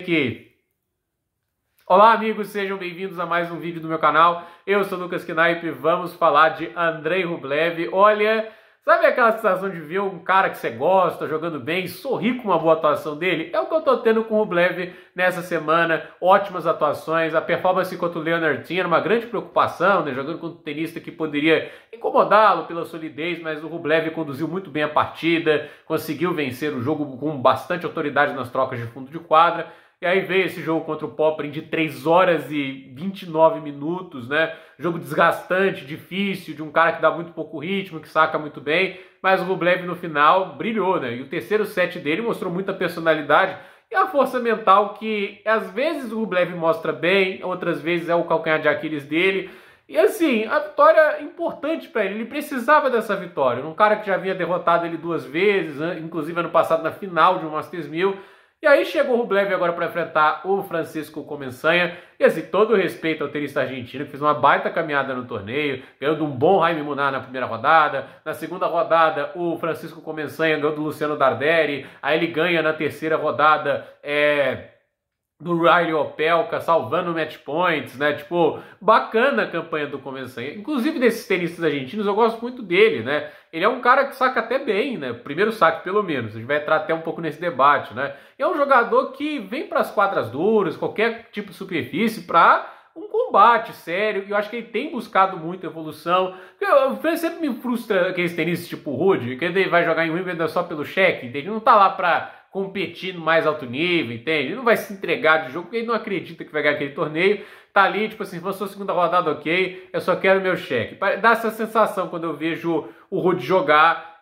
Aqui. Olá amigos, sejam bem-vindos a mais um vídeo do meu canal. Eu sou o Lucas Knaip e vamos falar de Andrei Rublev. Olha, sabe aquela sensação de ver um cara que você gosta jogando bem, sorrir com uma boa atuação dele? É o que eu tô tendo com o Rublev nessa semana. Ótimas atuações, a performance contra o Leonard tinha uma grande preocupação, né? Jogando contra um tenista que poderia incomodá-lo pela solidez, mas o Rublev conduziu muito bem a partida, conseguiu vencer o jogo com bastante autoridade nas trocas de fundo de quadra. E aí veio esse jogo contra o Popyrin de 3 horas e 29 minutos, né? Jogo desgastante, difícil, de um cara que dá muito pouco ritmo, que saca muito bem, mas o Rublev no final brilhou, né? E o terceiro set dele mostrou muita personalidade e a força mental que às vezes o Rublev mostra bem, outras vezes é o calcanhar de Aquiles dele. E assim, a vitória é importante para ele precisava dessa vitória. Um cara que já havia derrotado ele 2 vezes, inclusive ano passado na final de um Masters 1000. E aí chegou o Rublev agora para enfrentar o Francisco Comensanha. E assim, todo o respeito ao tenista argentino, que fez uma baita caminhada no torneio, ganhou de um bom Jaime Munar na primeira rodada. Na segunda rodada, o Francisco Comensanha ganhou do Luciano Darderi. Aí ele ganha na terceira rodada do Riley Opelka, salvando match points, né? Tipo, bacana a campanha do Comensanha. Inclusive desses tenistas argentinos, eu gosto muito dele, né? Ele é um cara que saca até bem, né? Primeiro saque, pelo menos. A gente vai entrar até um pouco nesse debate, né? E é um jogador que vem para as quadras duras, qualquer tipo de superfície, para um combate sério. E eu acho que ele tem buscado muito evolução. Eu sempre me frustra aqueles tenistas tipo o Ruud, que ele vai jogar em Wimbledon só pelo cheque, entende? Ele não tá lá para competir no mais alto nível, entende? Ele não vai se entregar de jogo porque ele não acredita que vai ganhar aquele torneio. Tá ali, tipo assim, se for segunda rodada, ok, eu só quero meu cheque. Dá essa sensação quando eu vejo o Ruud jogar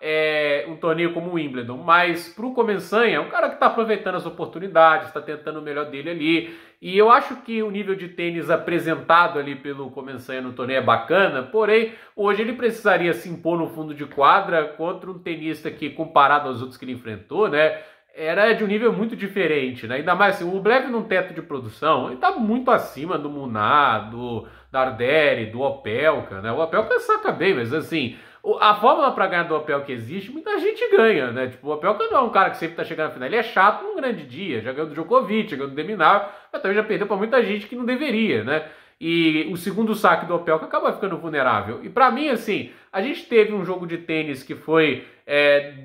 um torneio como o Wimbledon. Mas pro Comensanha, é um cara que tá aproveitando as oportunidades, tá tentando o melhor dele ali. E eu acho que o nível de tênis apresentado ali pelo Comensanha no torneio é bacana, porém, hoje ele precisaria se impor no fundo de quadra contra um tenista que, comparado aos outros que ele enfrentou, né, era de um nível muito diferente, né? Ainda mais assim, o Rublev num teto de produção, ele tá muito acima do Munar, do Darderi, do Opelka, né? O Opelka saca bem, mas assim, a fórmula para ganhar do Opelka existe, muita gente ganha, né? Tipo, o Opelka não é um cara que sempre tá chegando na final, ele é chato num grande dia, já ganhou do Djokovic, já ganhou do Deminav, mas também já perdeu para muita gente que não deveria, né? E o segundo saque do Opelka acaba ficando vulnerável. E para mim, assim, a gente teve um jogo de tênis que foi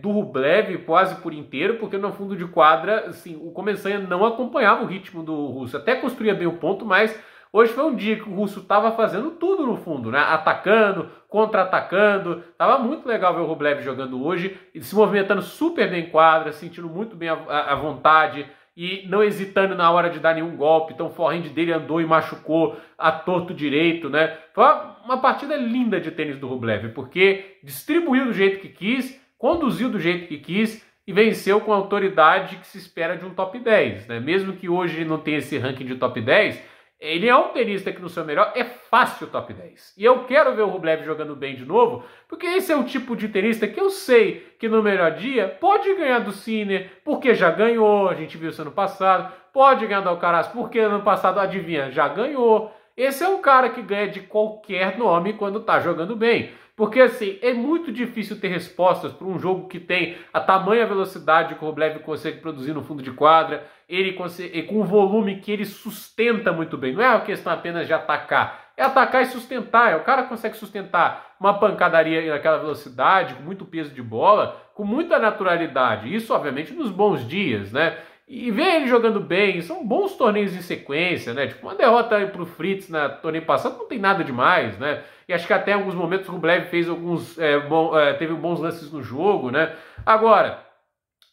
do Rublev quase por inteiro, porque no fundo de quadra, assim, o Comensanha não acompanhava o ritmo do russo. Até construía bem o ponto, mas hoje foi um dia que o russo estava fazendo tudo no fundo, né? Atacando, contra-atacando. Tava muito legal ver o Rublev jogando hoje, se movimentando super bem em quadra, sentindo muito bem a vontade e não hesitando na hora de dar nenhum golpe. Então o forehand dele andou e machucou a torto direito, né? Foi uma partida linda de tênis do Rublev, porque distribuiu do jeito que quis, conduziu do jeito que quis e venceu com a autoridade que se espera de um top 10, né? Mesmo que hoje ele não tenha esse ranking de top 10, ele é um tenista que no seu melhor é fácil top 10. E eu quero ver o Rublev jogando bem de novo, porque esse é o tipo de tenista que eu sei que no melhor dia pode ganhar do Sinner, porque já ganhou, a gente viu isso ano passado, pode ganhar do Alcaraz, porque ano passado, adivinha, já ganhou. Esse é um cara que ganha de qualquer nome quando tá jogando bem. Porque assim, é muito difícil ter respostas para um jogo que tem a tamanha velocidade que o Rublev consegue produzir no fundo de quadra, ele com o volume que ele sustenta muito bem. Não é uma questão apenas de atacar, é atacar e sustentar. O cara consegue sustentar uma pancadaria naquela velocidade, com muito peso de bola, com muita naturalidade. Isso, obviamente, nos bons dias, né? E ver ele jogando bem, são bons torneios em sequência, né? Tipo, uma derrota para o Fritz na torneio passado não tem nada demais, né? E acho que até em alguns momentos o Rublev fez teve bons lances no jogo, né? Agora,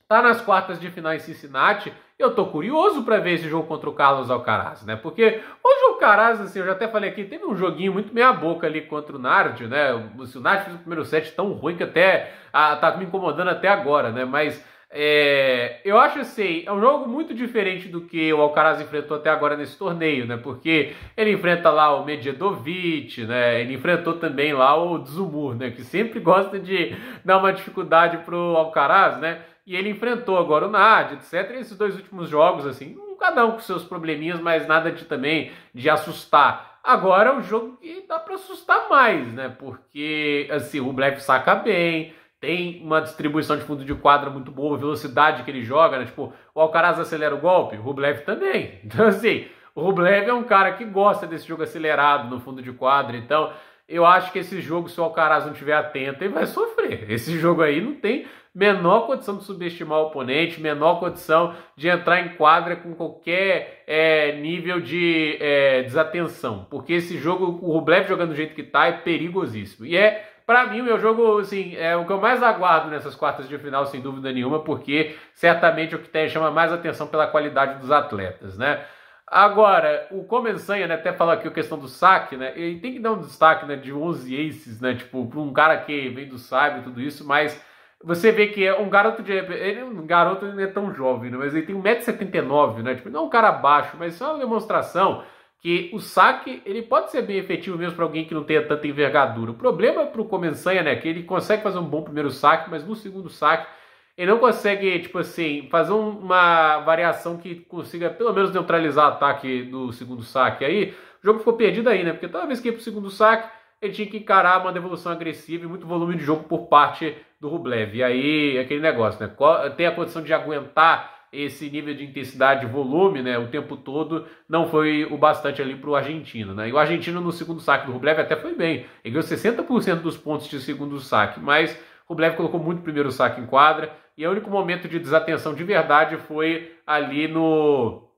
tá nas quartas de final em Cincinnati, eu tô curioso para ver esse jogo contra o Carlos Alcaraz, né? Porque hoje o Alcaraz, assim, eu já até falei aqui, teve um joguinho muito meia boca ali contra o Nardi, né? O Nardi fez o primeiro set tão ruim que até tá me incomodando até agora, né? Mas eu acho assim, é um jogo muito diferente do que o Alcaraz enfrentou até agora nesse torneio, né? Porque ele enfrenta lá o Medjedovic, né? Ele enfrentou também lá o Dzumhur, né? Que sempre gosta de dar uma dificuldade pro Alcaraz, né? E ele enfrentou agora o Nardi, etc. E esses 2 últimos jogos, assim, cada um com seus probleminhas, mas nada também de assustar. Agora é um jogo que dá para assustar mais, né? Porque, assim, o Rublev saca bem, tem uma distribuição de fundo de quadra muito boa, velocidade que ele joga, né? Tipo, o Alcaraz acelera o golpe, o Rublev também. Então, assim, o Rublev é um cara que gosta desse jogo acelerado no fundo de quadra. Então, eu acho que esse jogo, se o Alcaraz não estiver atento, ele vai sofrer. Esse jogo aí não tem menor condição de subestimar o oponente, menor condição de entrar em quadra com qualquer nível de desatenção. Porque esse jogo, o Rublev jogando do jeito que tá, é perigosíssimo. E pra mim, o meu jogo, assim, é o que eu mais aguardo nessas quartas de final, sem dúvida nenhuma, porque certamente é o que chama mais atenção pela qualidade dos atletas, né? Agora, o Comensanha, né, até falou aqui a questão do saque, né, ele tem que dar um destaque, né, de 11 aces, né, tipo, para um cara que vem do Saibro e tudo isso, mas você vê que é um garoto ele não é tão jovem, né, mas ele tem 1,79 m, né, tipo, não é um cara baixo, mas isso é uma demonstração que o saque, ele pode ser bem efetivo mesmo para alguém que não tenha tanta envergadura. O problema para o Comensanha, né, é que ele consegue fazer um bom primeiro saque, mas no segundo saque ele não consegue, tipo assim, fazer uma variação que consiga pelo menos neutralizar o ataque do segundo saque. Aí o jogo ficou perdido aí, né? Porque toda vez que ia pro segundo saque, ele tinha que encarar uma devolução agressiva e muito volume de jogo por parte do Rublev. E aí, aquele negócio, né? Tem a condição de aguentar esse nível de intensidade e volume, né, o tempo todo, não foi o bastante ali para o argentino, né? E o argentino no segundo saque do Rublev até foi bem. Ele ganhou 60% dos pontos de segundo saque, mas o Rublev colocou muito primeiro saque em quadra, e o único momento de desatenção de verdade foi ali no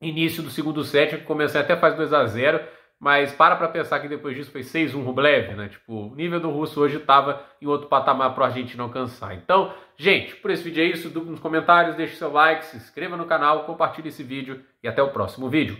início do segundo set, que começou até faz 2-0, mas para pensar que depois disso foi 6-1 Rublev, né? Tipo, o nível do russo hoje estava em outro patamar para o argentino alcançar. Então, gente, por esse vídeo é isso. Dúvida nos comentários, deixe seu like, se inscreva no canal, compartilhe esse vídeo e até o próximo vídeo.